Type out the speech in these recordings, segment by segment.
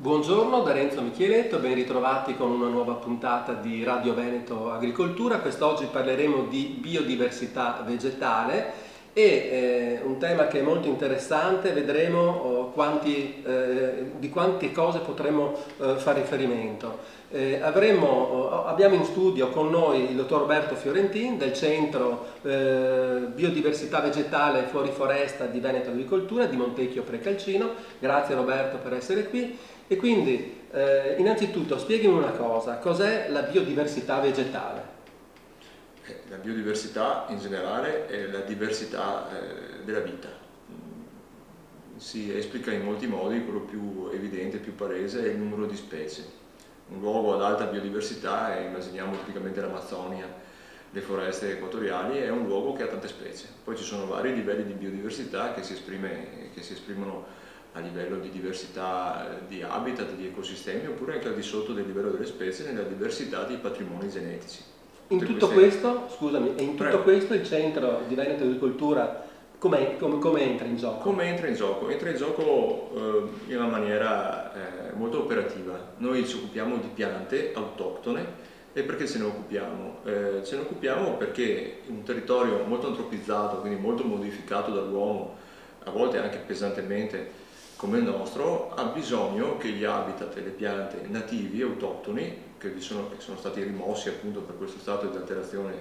Buongiorno da Renzo Micheletto, ben ritrovati con una nuova puntata di Radio Veneto Agricoltura. Quest'oggi parleremo di biodiversità vegetale e un tema che è molto interessante. Vedremo di quante cose potremo fare riferimento. Abbiamo in studio con noi il dottor Roberto Fiorentin del Centro Biodiversità Vegetale Fuori Foresta di Veneto Agricoltura di Montecchio Precalcino. Grazie Roberto per essere qui. E quindi innanzitutto spiegami una cosa: cos'è la biodiversità vegetale? La biodiversità in generale è la diversità della vita. Si esplica in molti modi, quello più evidente, più palese è il numero di specie. Un luogo ad alta biodiversità, immaginiamo tipicamente l'Amazzonia, le foreste equatoriali, è un luogo che ha tante specie. Poi ci sono vari livelli di biodiversità che si esprimono a livello di diversità di habitat, di ecosistemi, oppure anche al di sotto del livello delle specie nella diversità di patrimoni genetici. In tutto questo il Centro di Veneto Agricoltura come entra in gioco? Come entra in gioco? Entra in gioco in una maniera molto operativa. Noi ci occupiamo di piante autoctone. E perché ce ne occupiamo? Ce ne occupiamo perché un territorio molto antropizzato, quindi molto modificato dall'uomo, a volte anche pesantemente, come il nostro, ha bisogno che gli habitat e le piante nativi, autoctoni, che sono stati rimossi appunto per questo stato di alterazione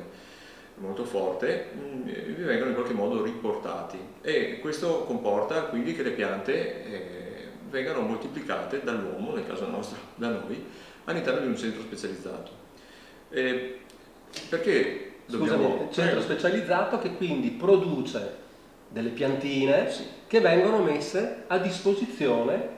molto forte, vi vengano in qualche modo riportati. E questo comporta quindi che le piante vengano moltiplicate dall'uomo, nel caso nostro da noi, all'interno di un centro specializzato. Perché dobbiamo... centro specializzato che quindi produce delle piantine, sì, che vengono messe a disposizione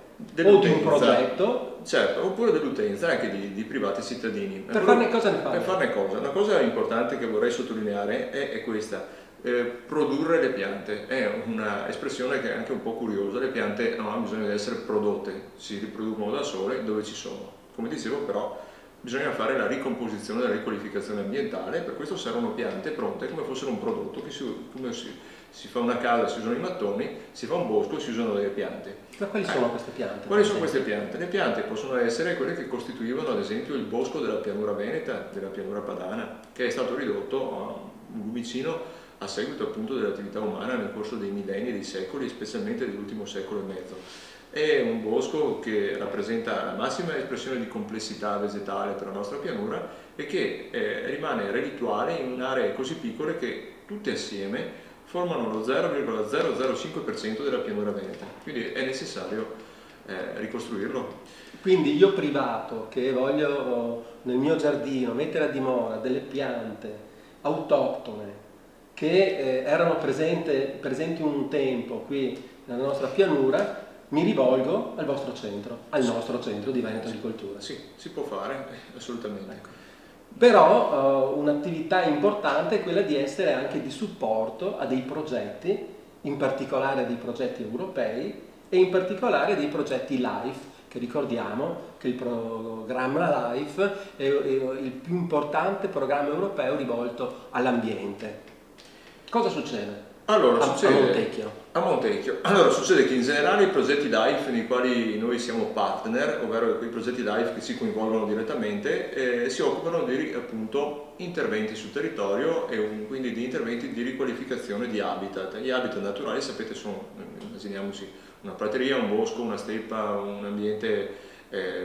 o di un progetto, certo, oppure dell'utenza, anche di privati cittadini. Per farne cosa ne fanno? Per farne cosa. Una cosa importante che vorrei sottolineare è questa: produrre le piante. È una espressione che è anche un po' curiosa. Le piante non hanno bisogno di essere prodotte, si riproducono da sole dove ci sono. Come dicevo, però, bisogna fare la ricomposizione e la riqualificazione ambientale. Per questo servono piante pronte come fossero un prodotto, come si fa una casa, si usano i mattoni, si fa un bosco, si usano delle piante. Ma quali sono queste piante? Quali sono queste piante? Le piante possono essere quelle che costituivano ad esempio il bosco della pianura veneta, della pianura padana, che è stato ridotto a un lumicino a seguito appunto dell'attività umana nel corso dei millenni, dei secoli, specialmente dell'ultimo secolo e mezzo. È un bosco che rappresenta la massima espressione di complessità vegetale per la nostra pianura e che rimane relictuale in aree così piccole che tutte assieme formano lo 0,005% della pianura veneta, quindi è necessario ricostruirlo. Quindi io privato che voglio nel mio giardino mettere a dimora delle piante autoctone che erano presenti un tempo qui nella nostra pianura, mi rivolgo al vostro centro, al nostro centro di Veneto Agricoltura. Sì, si può fare, assolutamente. Ecco. Però un'attività importante è quella di essere anche di supporto a dei progetti, in particolare a dei progetti europei e in particolare dei progetti LIFE, che ricordiamo che il programma LIFE è il più importante programma europeo rivolto all'ambiente. Cosa succede? Allora, A Montecchio. Allora, succede che in generale i progetti LIFE nei quali noi siamo partner, ovvero quei progetti LIFE che ci coinvolgono direttamente, si occupano di appunto interventi sul territorio e quindi di interventi di riqualificazione di habitat. Gli habitat naturali, sapete, sono, immaginiamoci, una prateria, un bosco, una steppa, un ambiente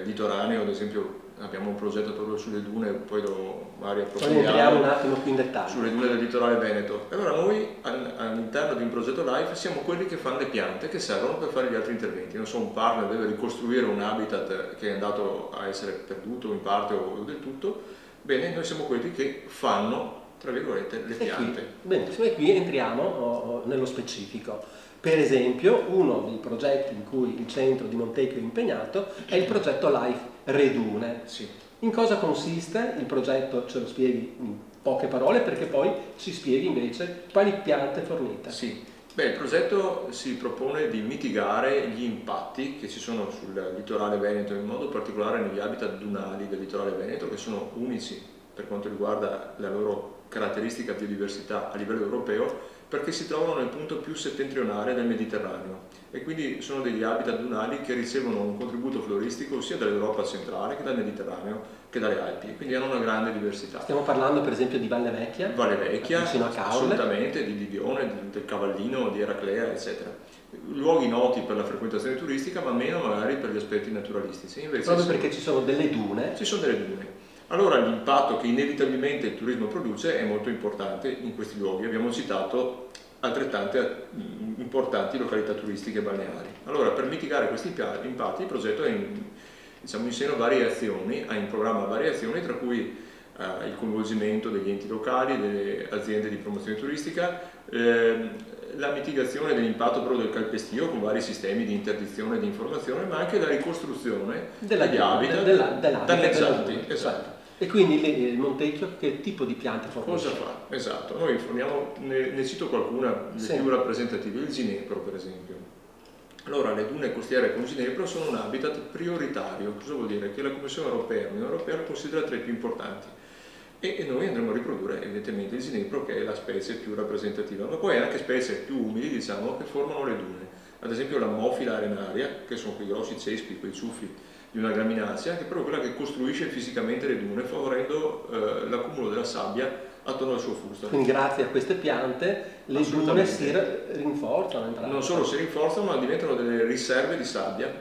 litoraneo, ad esempio. Abbiamo un progetto proprio sulle dune, poi lo magari approfondiamo. Entriamo un attimo più in dettaglio. Sulle dune del litorale veneto. E allora noi all'interno di un progetto LIFE siamo quelli che fanno le piante che servono per fare gli altri interventi. Non so, un partner deve ricostruire un habitat che è andato a essere perduto in parte o del tutto. Bene, noi siamo quelli che fanno, tra virgolette, le piante. E qui entriamo nello specifico. Per esempio, uno dei progetti in cui il centro di Montecchio è impegnato è il progetto LIFE Redune. Sì. In cosa consiste il progetto? Ce lo spieghi in poche parole, perché poi ci spieghi invece quali piante fornite. Sì. Il progetto si propone di mitigare gli impatti che ci sono sul litorale veneto, in modo particolare negli habitat dunali del litorale veneto, che sono unici per quanto riguarda la loro caratteristica biodiversità a livello europeo, perché si trovano nel punto più settentrionale del Mediterraneo e quindi sono degli habitat dunali che ricevono un contributo floristico sia dall'Europa centrale che dal Mediterraneo che dalle Alpi, quindi hanno una grande diversità. Stiamo parlando per esempio di Valle Vecchia? Valle Vecchia, vicino a Caorle. assolutamente, di Lidione, del Cavallino, di Eraclea, eccetera. Luoghi noti per la frequentazione turistica, ma meno magari per gli aspetti naturalistici. Invece proprio perché ci sono delle dune. Ci sono delle dune. Allora l'impatto che inevitabilmente il turismo produce è molto importante in questi luoghi. Abbiamo citato altrettante importanti località turistiche balneari. Allora, per mitigare questi impatti, il progetto è in seno varie azioni, ha in programma varie azioni, tra cui il coinvolgimento degli enti locali, delle aziende di promozione turistica, la mitigazione dell'impatto proprio del calpestio con vari sistemi di interdizione e di informazione, ma anche la ricostruzione degli habitat danneggiati. Esatto. E quindi il Montecchio che tipo di piante fornisce? Cosa fa? Esatto, noi forniamo, ne cito qualcuna, le più rappresentative, il ginepro per esempio. Allora, le dune costiere con ginepro sono un habitat prioritario. Cosa vuol dire? Che la Commissione europea, l'Unione Europea lo considera tra i più importanti. E noi andremo a riprodurre evidentemente il ginepro, che è la specie più rappresentativa, ma poi anche specie più umili, diciamo, che formano le dune. Ad esempio la Mofila arenaria, che sono quei grossi cespi, quei ciuffi di una graminacea, che è proprio quella che costruisce fisicamente le dune, favorendo l'accumulo della sabbia attorno al suo fusto. Quindi grazie a queste piante le dune si rinforzano. Non solo si rinforzano, ma diventano delle riserve di sabbia,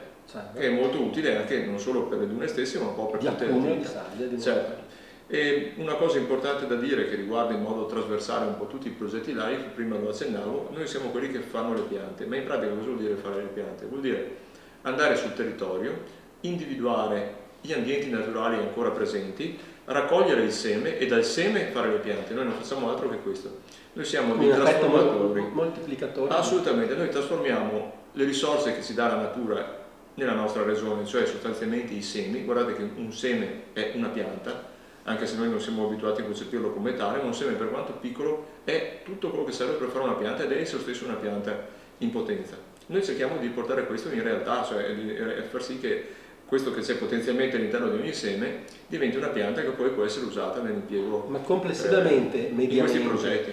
che è molto utile anche non solo per le dune stesse, ma un po' per tutte le accumulo di sabbia. Certo. E una cosa importante da dire che riguarda in modo trasversale un po' tutti i progetti LIFE, prima lo accennavo, noi siamo quelli che fanno le piante, ma in pratica cosa vuol dire fare le piante? Vuol dire andare sul territorio, individuare gli ambienti naturali ancora presenti, raccogliere il seme e dal seme fare le piante. Noi non facciamo altro che questo. Noi siamo dei trasformatori, moltiplicatori. Assolutamente, noi trasformiamo le risorse che ci dà la natura nella nostra regione, cioè sostanzialmente i semi. Guardate che un seme è una pianta, anche se noi non siamo abituati a concepirlo come tale, ma un seme, per quanto piccolo, è tutto quello che serve per fare una pianta ed è esso stesso una pianta in potenza. Noi cerchiamo di portare questo in realtà, cioè di far sì che questo che c'è potenzialmente all'interno di ogni seme diventi una pianta che poi può essere usata nell'impiego. Ma complessivamente, mediamente, di questi progetti.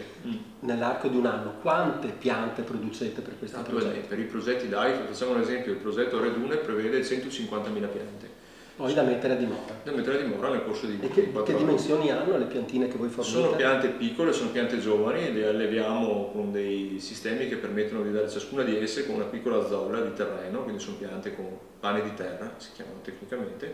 Nell'arco di un anno, quante piante producete per questi progetti? Per i progetti LIFE, facciamo un esempio, il progetto Redune prevede 150.000 piante. Poi da mettere a dimora. Da mettere a dimora nel corso di 4 anni. Che dimensioni hanno le piantine che voi fornite? Sono piante piccole, sono piante giovani, le alleviamo con dei sistemi che permettono di dare ciascuna di esse con una piccola zolla di terreno, quindi sono piante con pane di terra, si chiamano tecnicamente.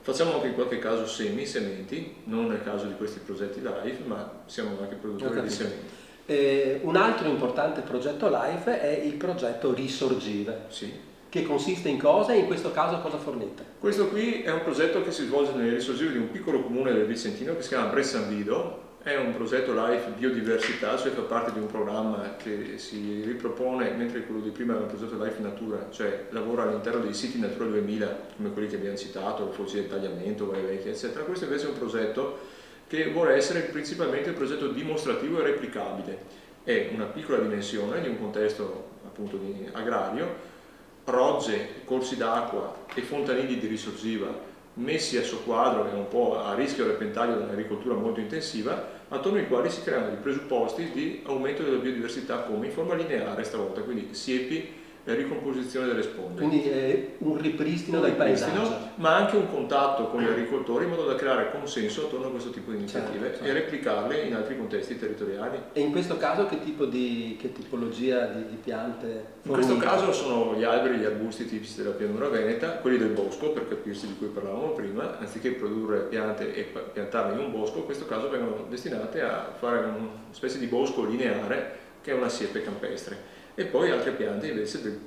Facciamo anche in qualche caso sementi, non nel caso di questi progetti LIFE, ma siamo anche produttori di sementi. Un altro importante progetto LIFE è il progetto Risorgive. Sì. Che consiste in cosa e in questo caso cosa fornite? Questo qui è un progetto che si svolge nelle risorgive di un piccolo comune del Vicentino che si chiama Bressanvido. È un progetto LIFE biodiversità, cioè fa parte di un programma che si ripropone, mentre quello di prima era un progetto LIFE Natura, cioè lavora all'interno dei siti Natura 2000 come quelli che abbiamo citato, la Foggia del Tagliamento, Valle Vecchia, eccetera. Questo invece è un progetto che vuole essere principalmente un progetto dimostrativo e replicabile. È una piccola dimensione di un contesto appunto agrario, rogge, corsi d'acqua e fontanili di risorgiva messi a soqquadro e un po' a rischio e repentaglio di un'agricoltura molto intensiva, attorno ai quali si creano dei presupposti di aumento della biodiversità come in forma lineare stavolta, quindi siepi e ricomposizione delle sponde. Quindi è un ripristino del paesaggio. Ma anche un contatto con gli agricoltori in modo da creare consenso attorno a questo tipo di iniziative, certo. E replicarle in altri contesti territoriali. E in questo caso che tipologia di piante? In questo caso sono gli alberi e gli arbusti tipici della pianura veneta, quelli del bosco, per capirsi, di cui parlavamo prima. Anziché produrre piante e piantarle in un bosco, in questo caso vengono destinate a fare una specie di bosco lineare che è una siepe campestre. E poi altre piante invece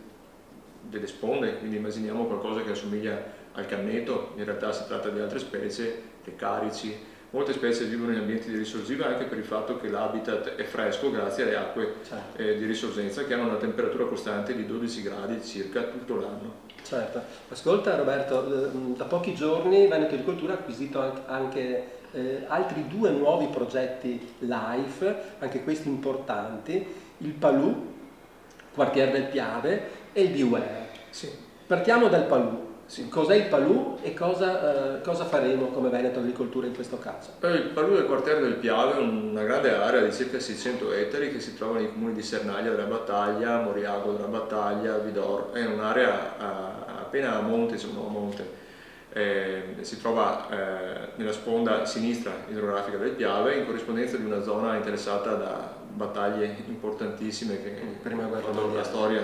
delle sponde, quindi immaginiamo qualcosa che assomiglia al canneto, in realtà si tratta di altre specie, le carici. Molte specie vivono in ambienti di risorgiva anche per il fatto che l'habitat è fresco grazie alle acque di risorgenza che hanno una temperatura costante di 12 gradi circa tutto l'anno. Certo. Ascolta Roberto, da pochi giorni Veneto Agricoltura ha acquisito anche altri 2 nuovi progetti LIFE, anche questi importanti, il Palù, Quartier del Piave e il Beware. Sì. Partiamo dal Palù. Sì. Cos'è il Palù e cosa faremo come Veneto Agricoltura in questo caso? Il Palù del quartiere del Piave è una grande area di circa 600 ettari che si trova nei comuni di Sernaglia della Battaglia, Moriago della Battaglia, Vidor. È un'area appena a monte, insomma, a monte. Si trova nella sponda sinistra idrografica del Piave, in corrispondenza di una zona interessata da battaglie importantissime che hanno la storia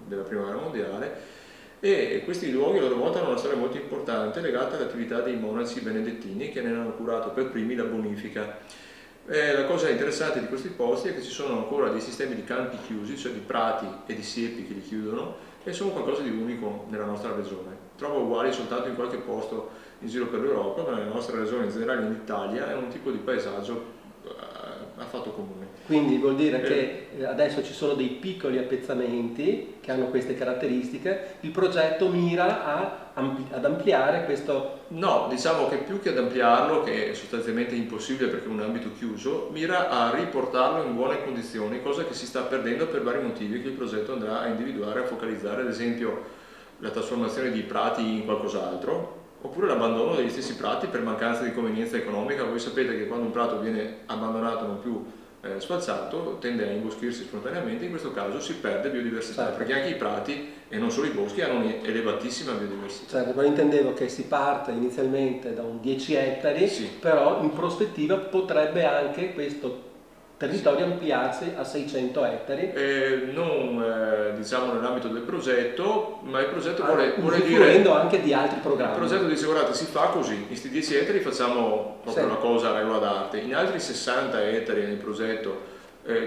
della Prima Guerra Mondiale. E questi luoghi a loro volta hanno una storia molto importante legata all'attività dei monaci benedettini che ne hanno curato per primi la bonifica. La cosa interessante di questi posti è che ci sono ancora dei sistemi di campi chiusi, cioè di prati e di siepi che li chiudono, e sono qualcosa di unico nella nostra regione. Trovo uguali soltanto in qualche posto in giro per l'Europa, ma nella nostra regione, in generale in Italia, è un tipo di paesaggio affatto comune. Quindi vuol dire che adesso ci sono dei piccoli appezzamenti che hanno queste caratteristiche, il progetto mira ad ampliare questo... No, diciamo che più che ad ampliarlo, che è sostanzialmente impossibile perché è un ambito chiuso, mira a riportarlo in buone condizioni, cosa che si sta perdendo per vari motivi che il progetto andrà a individuare, a focalizzare, ad esempio la trasformazione di prati in qualcos'altro, oppure l'abbandono degli stessi prati per mancanza di convenienza economica. Voi sapete che quando un prato viene abbandonato, non più sfalzato, tende a imboschirsi spontaneamente. In questo caso si perde biodiversità, certo, perché anche i prati e non solo i boschi hanno un'elevatissima biodiversità. Certo, però intendevo che si parte inizialmente da un 10 ettari, sì, però in prospettiva potrebbe anche questo territorio ampliarsi a 600 ettari. Non diciamo nell'ambito del progetto, ma il progetto vuole dire anche di altri programmi. Il progetto dice: guardate, si fa così, in questi 10 ettari facciamo proprio una cosa a regola d'arte, in altri 60 ettari nel progetto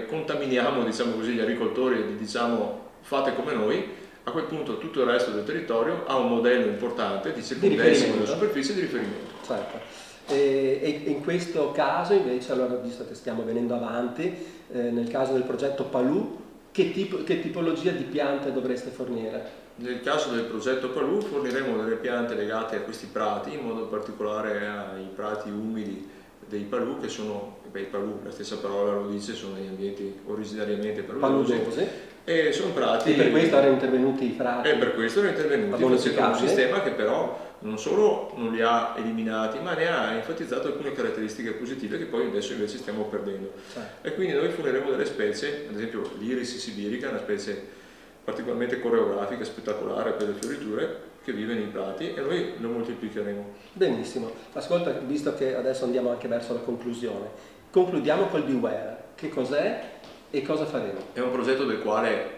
contaminiamo, diciamo così, gli agricoltori e diciamo fate come noi. A quel punto tutto il resto del territorio ha un modello importante di circondensimo della superficie di riferimento. Certo. E in questo caso invece, allora, visto che stiamo venendo avanti, nel caso del progetto Palù, che tipologia di piante dovreste fornire? Nel caso del progetto Palù forniremo delle piante legate a questi prati, in modo particolare ai prati umidi dei Palù, che sono, i Palù, la stessa parola lo dice, sono degli ambienti originariamente paludosi. E sono prati. E per questo erano intervenuti i prati. E per questo erano intervenuti, facendo un sistema che però non solo non li ha eliminati, ma ne ha enfatizzato alcune caratteristiche positive che poi adesso invece stiamo perdendo. Certo. E quindi noi forniremo delle specie, ad esempio l'iris sibirica, una specie particolarmente coreografica, spettacolare per le fioriture, che vive nei prati, e noi lo moltiplicheremo. Benissimo. Ascolta, visto che adesso andiamo anche verso la conclusione, concludiamo col Beware. Che cos'è e cosa faremo? È un progetto del quale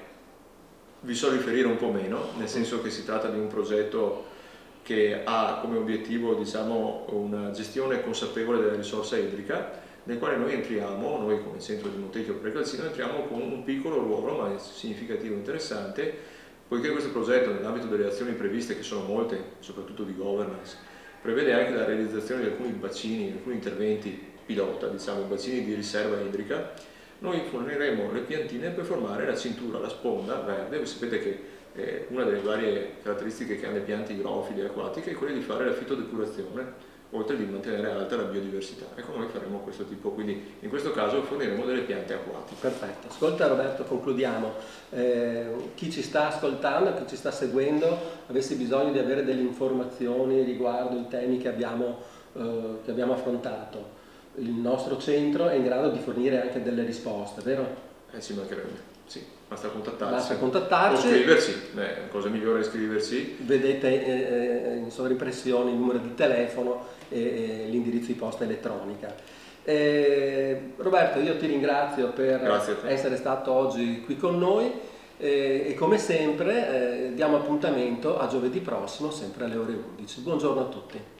vi so riferire un po' meno, nel senso che si tratta di un progetto che ha come obiettivo, diciamo, una gestione consapevole della risorsa idrica, nel quale noi entriamo, noi come centro di Montecchio Precalcino, entriamo con un piccolo ruolo, ma significativo e interessante, poiché questo progetto, nell'ambito delle azioni previste, che sono molte, soprattutto di governance, prevede anche la realizzazione di alcuni bacini, alcuni interventi pilota, diciamo, bacini di riserva idrica. Noi forniremo le piantine per formare la cintura, la sponda verde. Voi sapete che una delle varie caratteristiche che hanno le piante igrofile e acquatiche è quella di fare la fitodepurazione, oltre di mantenere alta la biodiversità. Ecco, noi faremo questo tipo, quindi in questo caso forniremo delle piante acquatiche. Perfetto. Ascolta Roberto, concludiamo. Chi ci sta ascoltando, chi ci sta seguendo, avesse bisogno di avere delle informazioni riguardo i temi che abbiamo affrontato, il nostro centro è in grado di fornire anche delle risposte, vero? Ci mancherebbe. Sì, basta contattarci. Basta contattarci. O scriverci, la cosa migliore è scriverci. Vedete in sovrimpressione il numero di telefono e l'indirizzo di posta elettronica. Roberto, io ti ringrazio per essere stato oggi qui con noi e come sempre diamo appuntamento a giovedì prossimo, sempre alle ore 11. Buongiorno a tutti.